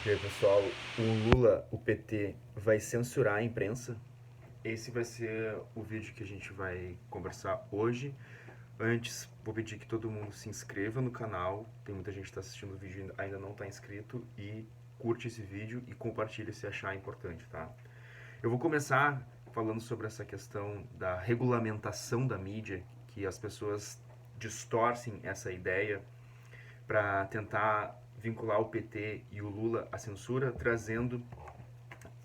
E aí, pessoal, o Lula, o PT, vai censurar a imprensa? Esse vai ser o vídeo que a gente vai conversar hoje. Antes, vou pedir que todo mundo se inscreva no canal. Tem muita gente que está assistindo o vídeo e ainda não está inscrito. E curte esse vídeo e compartilhe se achar importante, tá? Eu vou começar falando sobre essa questão da regulamentação da mídia, que as pessoas distorcem essa ideia para tentar vincular o PT e o Lula à censura, trazendo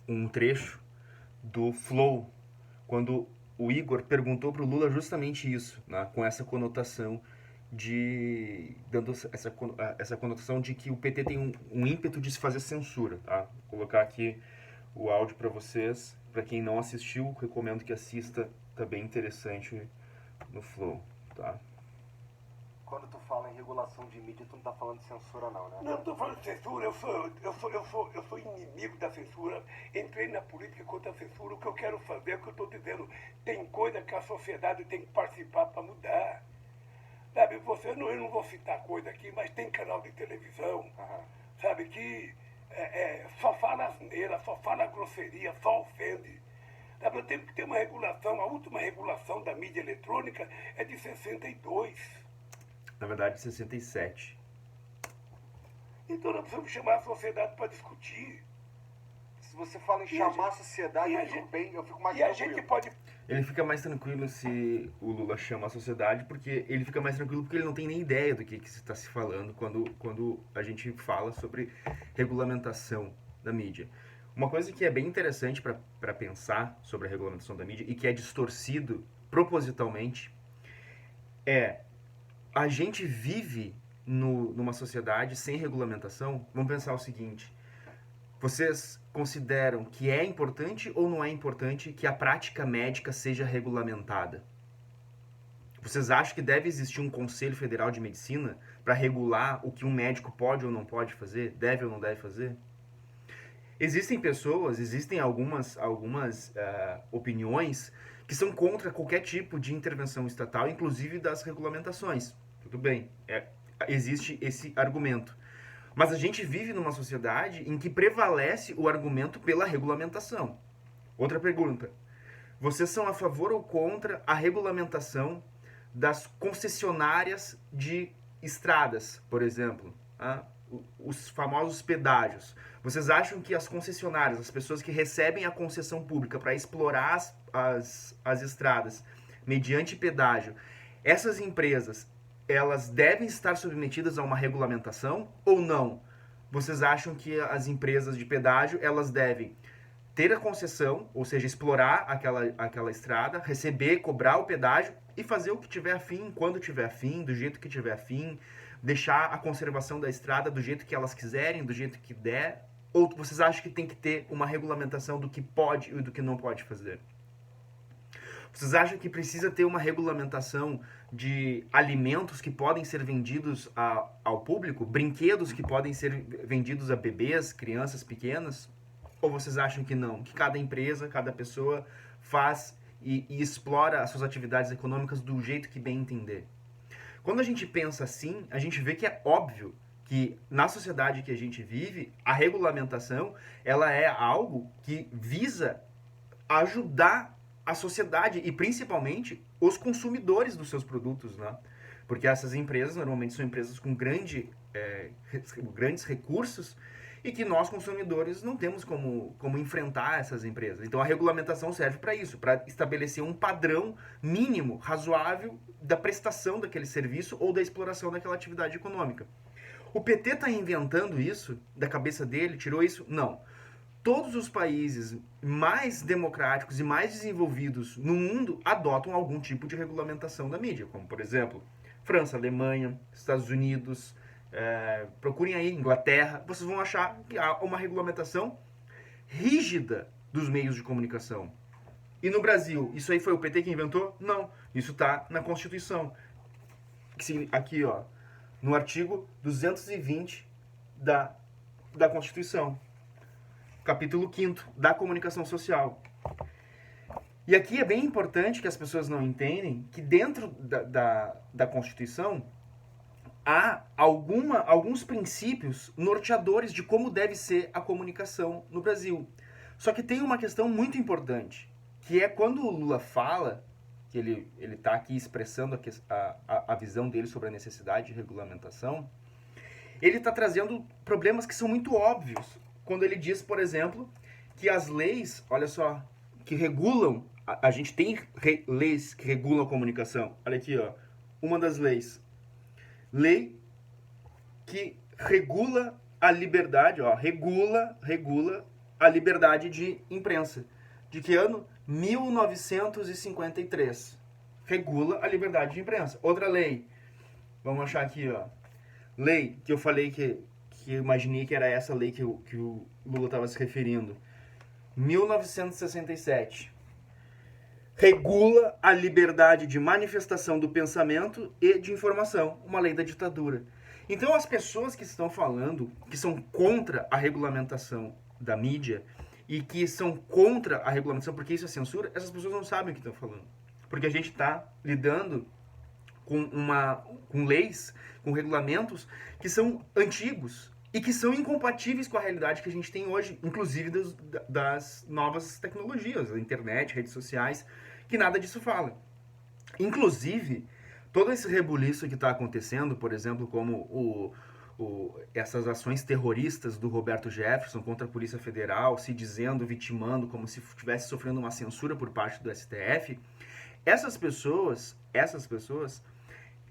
um trecho do Flow, quando o Igor perguntou para o Lula justamente isso, né, com essa conotação de dando essa conotação de que o PT tem um ímpeto de se fazer censura, tá? Vou colocar aqui o áudio para vocês, para quem não assistiu, recomendo que assista, tá bem interessante no Flow, tá? Quando tu fala em regulação de mídia, tu não tá falando de censura não, né? Não estou falando de censura, eu sou inimigo da censura. Entrei na política contra a censura. O que eu quero fazer é o que eu estou dizendo. Tem coisa que a sociedade tem que participar para mudar. Sabe, eu não vou citar coisa aqui, mas tem canal de televisão, sabe, que só fala asneira, só fala grosseria, só ofende. Sabe, eu tenho que ter uma regulação. A última regulação da mídia eletrônica é de 62. Na verdade, 67. Então nós precisamos chamar a sociedade para discutir. Se você fala em E a chamar a gente- sociedade, e a eu fico gente- bem, eu fico mais E a tranquilo. gente pode. Ele fica mais tranquilo se o Lula chama a sociedade, porque ele fica mais tranquilo porque ele não tem nem ideia do que está se falando quando a gente fala sobre regulamentação da mídia. Uma coisa que é bem interessante para pensar sobre a regulamentação da mídia e que é distorcido propositalmente é a gente vive numa sociedade sem regulamentação. Vamos pensar o seguinte: vocês consideram que é importante ou não é importante que a prática médica seja regulamentada? Vocês acham que deve existir um Conselho Federal de Medicina para regular o que um médico pode ou não pode fazer, deve ou não deve fazer? Existem pessoas, existem algumas opiniões que são contra qualquer tipo de intervenção estatal, inclusive das regulamentações. Tudo bem, existe esse argumento. Mas a gente vive numa sociedade em que prevalece o argumento pela regulamentação. Outra pergunta: vocês são a favor ou contra a regulamentação das concessionárias de estradas, por exemplo? Os famosos pedágios. Vocês acham que as concessionárias, as pessoas que recebem a concessão pública para explorar as estradas mediante pedágio, essas empresas, elas devem estar submetidas a uma regulamentação ou não? Vocês acham que as empresas de pedágio, elas devem ter a concessão, ou seja, explorar aquela estrada, receber, cobrar o pedágio e fazer o que tiver afim, quando tiver afim, do jeito que tiver afim, deixar a conservação da estrada do jeito que elas quiserem, do jeito que der? Ou vocês acham que tem que ter uma regulamentação do que pode e do que não pode fazer? Vocês acham que precisa ter uma regulamentação de alimentos que podem ser vendidos ao público? Brinquedos que podem ser vendidos a bebês, crianças pequenas? Ou vocês acham que não? Que cada empresa, cada pessoa faz e explora as suas atividades econômicas do jeito que bem entender? Quando a gente pensa assim, a gente vê que é óbvio que na sociedade que a gente vive, a regulamentação ela é algo que visa ajudar a sociedade e principalmente os consumidores dos seus produtos, né? Porque essas empresas normalmente são empresas com grandes recursos e que nós consumidores não temos como enfrentar essas empresas. Então a regulamentação serve para isso, para estabelecer um padrão mínimo, razoável da prestação daquele serviço ou da exploração daquela atividade econômica. O PT está inventando isso da cabeça dele, tirou isso? Não. Todos os países mais democráticos e mais desenvolvidos no mundo adotam algum tipo de regulamentação da mídia, como por exemplo França, Alemanha, Estados Unidos, procurem aí Inglaterra, vocês vão achar que há uma regulamentação rígida dos meios de comunicação. E no Brasil, isso aí foi o PT que inventou? Não, isso está na Constituição. Aqui, ó, no artigo 220 da Constituição. Capítulo 5º da comunicação social. E aqui é bem importante que as pessoas não entendem que dentro da Constituição há alguns princípios norteadores de como deve ser a comunicação no Brasil. Só que tem uma questão muito importante, que é quando o Lula fala, que ele está aqui expressando a visão dele sobre a necessidade de regulamentação, ele está trazendo problemas que são muito óbvios. Quando ele diz, por exemplo, que as leis, olha só, que regulam, a gente tem leis que regulam a comunicação. Olha aqui, ó, uma das leis. Lei que regula a liberdade, ó, regula a liberdade de imprensa. De que ano? 1953. Regula a liberdade de imprensa. Outra lei. Vamos achar aqui, ó. Lei que eu falei que eu imaginei que era essa lei que o Lula estava se referindo. 1967. Regula a liberdade de manifestação do pensamento e de informação. Uma lei da ditadura. Então as pessoas que estão falando, que são contra a regulamentação da mídia e que são contra a regulamentação porque isso é censura, essas pessoas não sabem o que estão falando. Porque a gente está lidando com leis, com regulamentos que são antigos e que são incompatíveis com a realidade que a gente tem hoje, inclusive das novas tecnologias, a internet, redes sociais, que nada disso fala. Inclusive, todo esse rebuliço que está acontecendo, por exemplo, como essas ações terroristas do Roberto Jefferson contra a Polícia Federal, se dizendo, vitimando, como se estivesse sofrendo uma censura por parte do STF, essas pessoas,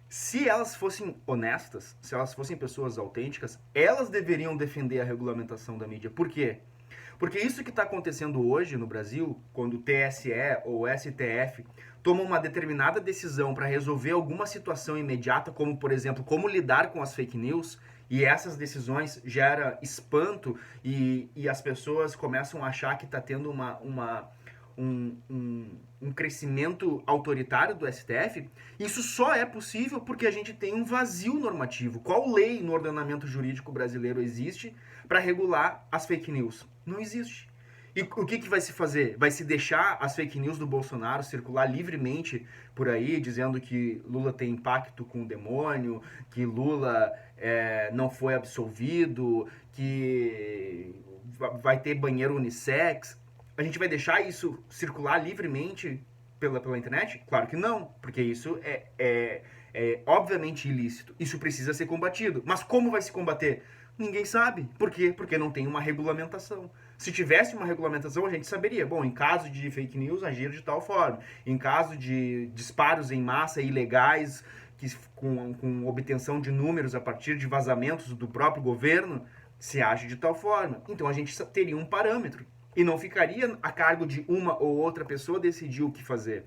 se elas fossem honestas, se elas fossem pessoas autênticas, elas deveriam defender a regulamentação da mídia. Por quê? Porque isso que está acontecendo hoje no Brasil, quando o TSE ou o STF tomam uma determinada decisão para resolver alguma situação imediata, como, por exemplo, como lidar com as fake news, e essas decisões geram espanto e as pessoas começam a achar que está tendo um crescimento autoritário do STF, isso só é possível porque a gente tem um vazio normativo. Qual lei no ordenamento jurídico brasileiro existe para regular as fake news? Não existe. E o que vai se fazer? Vai se deixar as fake news do Bolsonaro circular livremente por aí, dizendo que Lula tem pacto com o demônio, que Lula não foi absolvido, que vai ter banheiro unissex? A gente vai deixar isso circular livremente pela internet? Claro que não, porque isso é obviamente ilícito. Isso precisa ser combatido. Mas como vai se combater? Ninguém sabe. Por quê? Porque não tem uma regulamentação. Se tivesse uma regulamentação, a gente saberia. Bom, em caso de fake news, agir de tal forma. Em caso de disparos em massa ilegais, com obtenção de números a partir de vazamentos do próprio governo, se age de tal forma. Então a gente teria um parâmetro. E não ficaria a cargo de uma ou outra pessoa decidir o que fazer.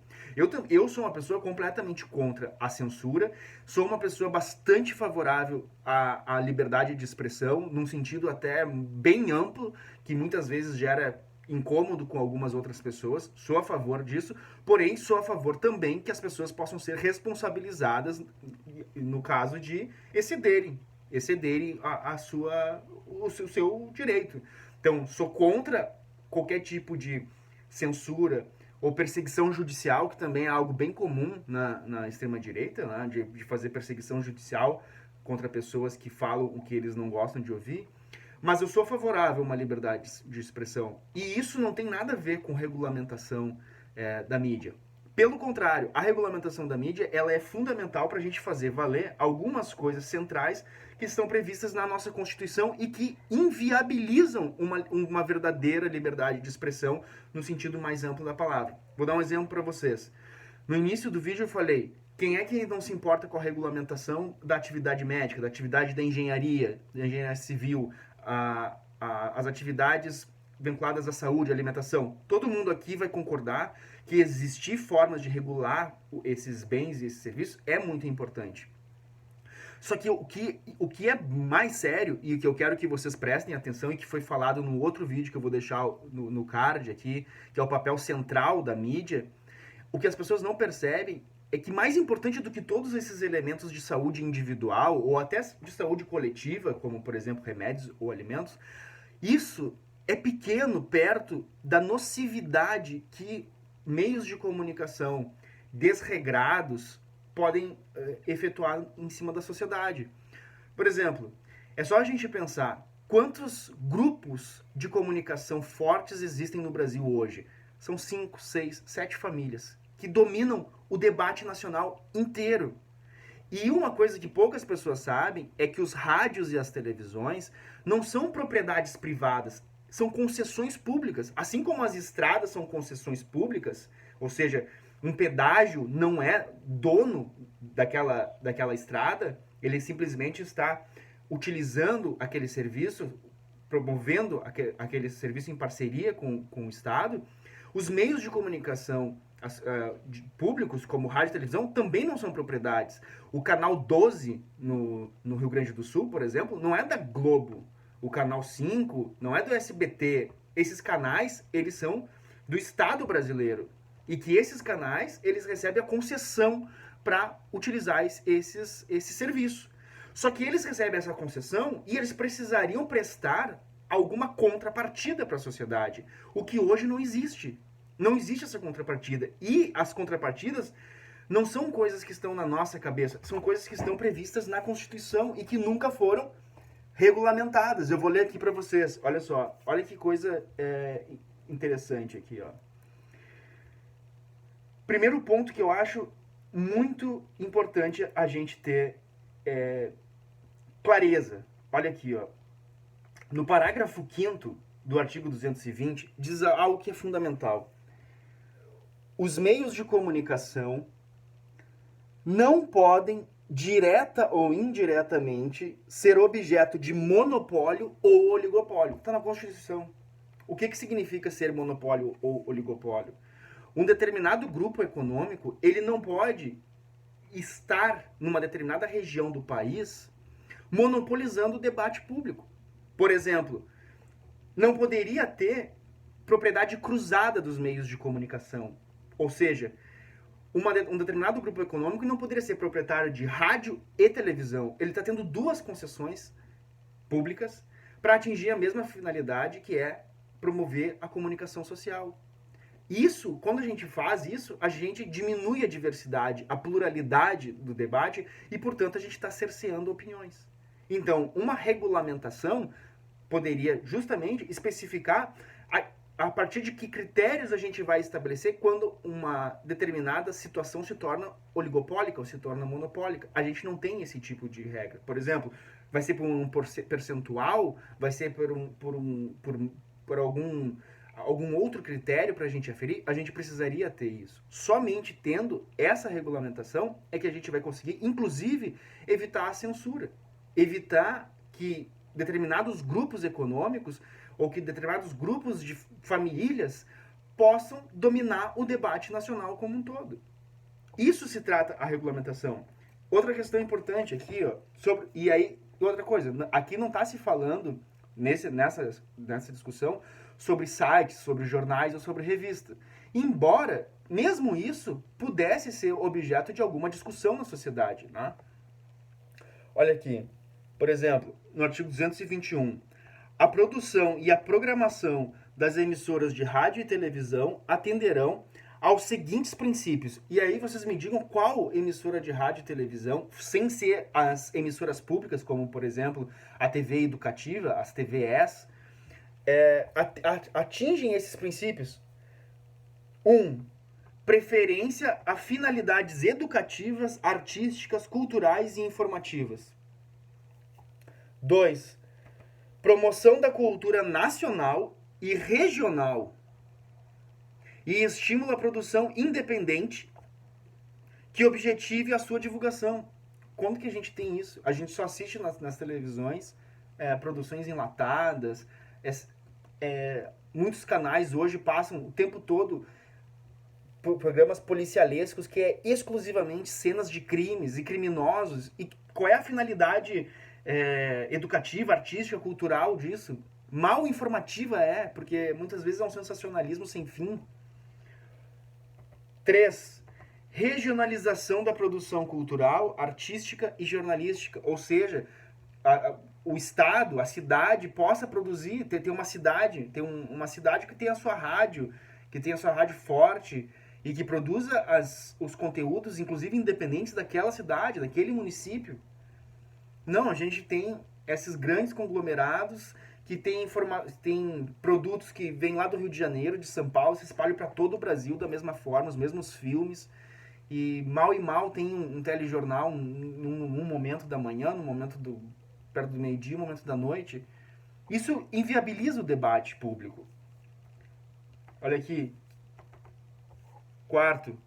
Eu sou uma pessoa completamente contra a censura, sou uma pessoa bastante favorável à liberdade de expressão, num sentido até bem amplo, que muitas vezes gera incômodo com algumas outras pessoas, sou a favor disso, porém sou a favor também que as pessoas possam ser responsabilizadas no caso de excederem o seu direito. Então, sou contra qualquer tipo de censura ou perseguição judicial, que também é algo bem comum na extrema-direita, né? de fazer perseguição judicial contra pessoas que falam o que eles não gostam de ouvir. Mas eu sou favorável a uma liberdade de expressão. E isso não tem nada a ver com regulamentação da mídia. Pelo contrário, a regulamentação da mídia ela é fundamental para a gente fazer valer algumas coisas centrais que estão previstas na nossa Constituição e que inviabilizam uma verdadeira liberdade de expressão no sentido mais amplo da palavra. Vou dar um exemplo para vocês. No início do vídeo eu falei, quem é que não se importa com a regulamentação da atividade médica, da atividade da engenharia civil, as atividades vinculadas à saúde, à alimentação? Todo mundo aqui vai concordar que existir formas de regular esses bens e esses serviços é muito importante. Só que o que é mais sério, e o que eu quero que vocês prestem atenção, e que foi falado no outro vídeo que eu vou deixar no card aqui, que é o papel central da mídia, o que as pessoas não percebem é que mais importante do que todos esses elementos de saúde individual, ou até de saúde coletiva, como por exemplo remédios ou alimentos, isso é pequeno perto da nocividade que meios de comunicação desregrados podem efetuar em cima da sociedade. Por exemplo, é só a gente pensar quantos grupos de comunicação fortes existem no Brasil hoje. São 5, 6, 7 famílias que dominam o debate nacional inteiro. E uma coisa que poucas pessoas sabem é que os rádios e as televisões não são propriedades privadas, são concessões públicas. Assim como as estradas são concessões públicas, ou seja, um pedágio não é dono daquela estrada, ele simplesmente está utilizando aquele serviço, promovendo aquele serviço em parceria com o Estado. Os meios de comunicação públicos, como rádio e televisão, também não são propriedades. O canal 12 no Rio Grande do Sul, por exemplo, não é da Globo. O canal 5 não é do SBT. Esses canais, eles são do Estado brasileiro. E que esses canais, eles recebem a concessão para utilizar esse serviço. Só que eles recebem essa concessão e eles precisariam prestar alguma contrapartida para a sociedade, o que hoje não existe. Não existe essa contrapartida. E as contrapartidas não são coisas que estão na nossa cabeça, são coisas que estão previstas na Constituição e que nunca foram regulamentadas. Eu vou ler aqui para vocês. Olha só, olha que coisa interessante aqui, ó. Primeiro ponto que eu acho muito importante a gente ter clareza. Olha aqui, ó. No parágrafo 5º do artigo 220, diz algo que é fundamental. Os meios de comunicação não podem, direta ou indiretamente, ser objeto de monopólio ou oligopólio. Está na Constituição. O que significa ser monopólio ou oligopólio? Um determinado grupo econômico, ele não pode estar numa determinada região do país monopolizando o debate público. Por exemplo, não poderia ter propriedade cruzada dos meios de comunicação. Ou seja, um determinado grupo econômico não poderia ser proprietário de rádio e televisão. Ele está tendo duas concessões públicas para atingir a mesma finalidade, que é promover a comunicação social. Isso, quando a gente faz isso, a gente diminui a diversidade, a pluralidade do debate e, portanto, a gente está cerceando opiniões. Então, uma regulamentação poderia justamente especificar a partir de que critérios a gente vai estabelecer quando uma determinada situação se torna oligopólica ou se torna monopólica. A gente não tem esse tipo de regra. Por exemplo, vai ser por um percentual, vai ser por algum outro critério para a gente aferir, a gente precisaria ter isso. Somente tendo essa regulamentação é que a gente vai conseguir, inclusive, evitar a censura. Evitar que determinados grupos econômicos ou que determinados grupos de famílias possam dominar o debate nacional como um todo. Isso se trata a regulamentação. Outra questão importante aqui, ó, e aí, outra coisa, aqui não está se falando, nessa discussão, sobre sites, sobre jornais ou sobre revista. Embora, mesmo isso, pudesse ser objeto de alguma discussão na sociedade, né? Olha aqui, por exemplo, no artigo 221, a produção e a programação das emissoras de rádio e televisão atenderão aos seguintes princípios. E aí vocês me digam qual emissora de rádio e televisão, sem ser as emissoras públicas, como, por exemplo, a TV educativa, as TVEs, atingem esses princípios. 1. Preferência a finalidades educativas, artísticas, culturais e informativas. 2. Promoção da cultura nacional e regional e estímulo à produção independente que objetive a sua divulgação. Quando que a gente tem isso? A gente só assiste nas televisões produções enlatadas. Muitos canais hoje passam o tempo todo programas policialescos que é exclusivamente cenas de crimes e criminosos. E qual é a finalidade educativa, artística, cultural disso? Mal informativa porque muitas vezes é um sensacionalismo sem fim. 3. Regionalização da produção cultural, artística e jornalística. Ou seja, o Estado, a cidade possa produzir, ter uma cidade, uma cidade que tenha a sua rádio forte, e que produza os conteúdos, inclusive independentes daquela cidade, daquele município. Não, a gente tem esses grandes conglomerados que tem produtos que vêm lá do Rio de Janeiro, de São Paulo, se espalham para todo o Brasil da mesma forma, os mesmos filmes. E mal tem um telejornal num momento da manhã, num momento perto do meio-dia, no momento da noite. Isso inviabiliza o debate público. Olha aqui. Quarto,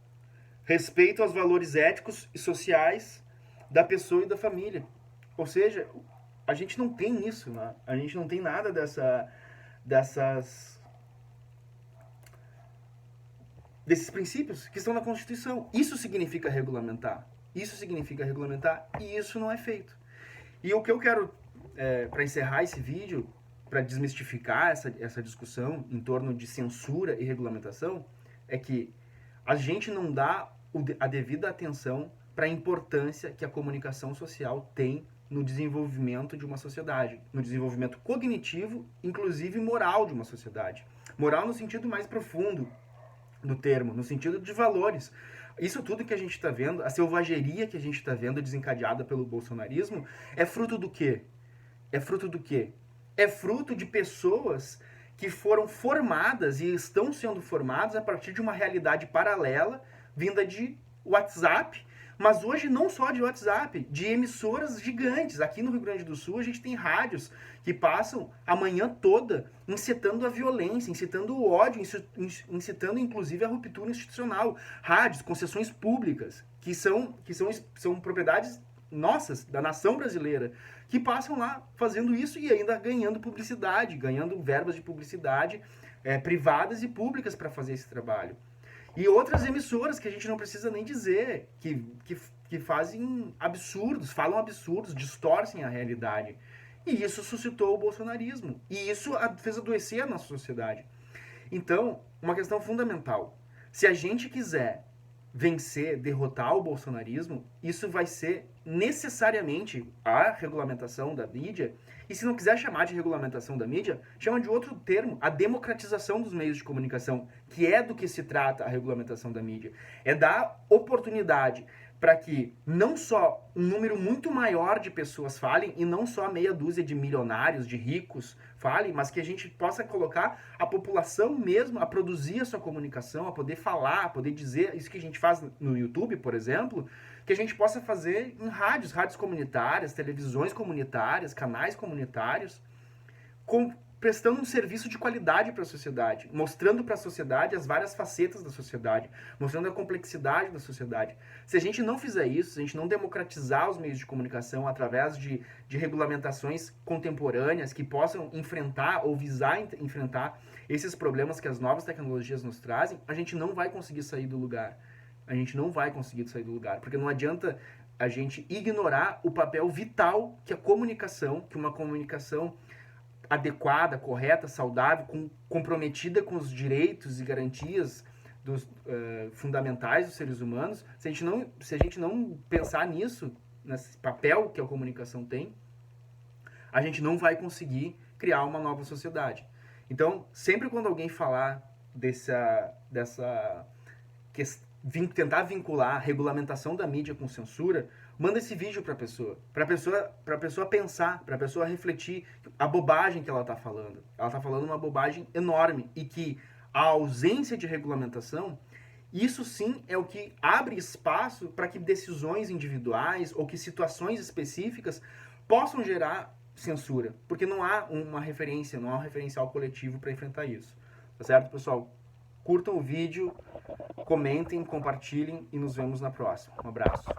respeito aos valores éticos e sociais da pessoa e da família. Ou seja, a gente não tem isso, né? A gente não tem nada desses princípios que estão na Constituição. Isso significa regulamentar. Isso significa regulamentar e isso não é feito. E o que eu quero, para encerrar esse vídeo, para desmistificar essa discussão em torno de censura e regulamentação, é que a gente não dá a devida atenção para a importância que a comunicação social tem no desenvolvimento de uma sociedade, no desenvolvimento cognitivo, inclusive moral de uma sociedade. Moral no sentido mais profundo do termo, no sentido de valores. Isso tudo que a gente está vendo, a selvageria que a gente está vendo desencadeada pelo bolsonarismo, é fruto do quê? É fruto do quê? É fruto de pessoas que foram formadas e estão sendo formadas a partir de uma realidade paralela vinda de WhatsApp, mas hoje não só de WhatsApp, de emissoras gigantes. Aqui no Rio Grande do Sul a gente tem rádios que passam a manhã toda incitando a violência, incitando o ódio, incitando inclusive a ruptura institucional. Rádios, concessões públicas, que são propriedades nossas, da nação brasileira, que passam lá fazendo isso e ainda ganhando publicidade, ganhando verbas de publicidade privadas e públicas para fazer esse trabalho. E outras emissoras que a gente não precisa nem dizer, que fazem absurdos, falam absurdos, distorcem a realidade. E isso suscitou o bolsonarismo. E isso fez adoecer a nossa sociedade. Então, uma questão fundamental. Se a gente quiser vencer, derrotar o bolsonarismo, isso vai ser necessariamente a regulamentação da mídia. E se não quiser chamar de regulamentação da mídia, chama de outro termo, a democratização dos meios de comunicação, que é do que se trata a regulamentação da mídia. É dar oportunidade para que não só um número muito maior de pessoas falem, e não só meia dúzia de milionários, de ricos falem, mas que a gente possa colocar a população mesmo a produzir a sua comunicação, a poder falar, a poder dizer isso que a gente faz no YouTube, por exemplo, que a gente possa fazer em rádios comunitárias, televisões comunitárias, canais comunitários, prestando um serviço de qualidade para a sociedade, mostrando para a sociedade as várias facetas da sociedade, mostrando a complexidade da sociedade. Se a gente não fizer isso, se a gente não democratizar os meios de comunicação através de regulamentações contemporâneas que possam enfrentar ou visar enfrentar esses problemas que as novas tecnologias nos trazem, a gente não vai conseguir sair do lugar. A gente não vai conseguir sair do lugar, porque não adianta a gente ignorar o papel vital que uma comunicação adequada, correta, saudável, comprometida com os direitos e garantias fundamentais dos seres humanos. Se a gente não pensar nisso, nesse papel que a comunicação tem, a gente não vai conseguir criar uma nova sociedade. Então, sempre quando alguém falar tentar vincular a regulamentação da mídia com censura, manda esse vídeo para a pessoa pensar, para a pessoa refletir a bobagem que ela está falando. Ela está falando uma bobagem enorme e que a ausência de regulamentação, isso sim é o que abre espaço para que decisões individuais ou que situações específicas possam gerar censura, porque não há uma referência, não há um referencial coletivo para enfrentar isso. Tá certo, pessoal? Curtam o vídeo, comentem, compartilhem e nos vemos na próxima. Um abraço.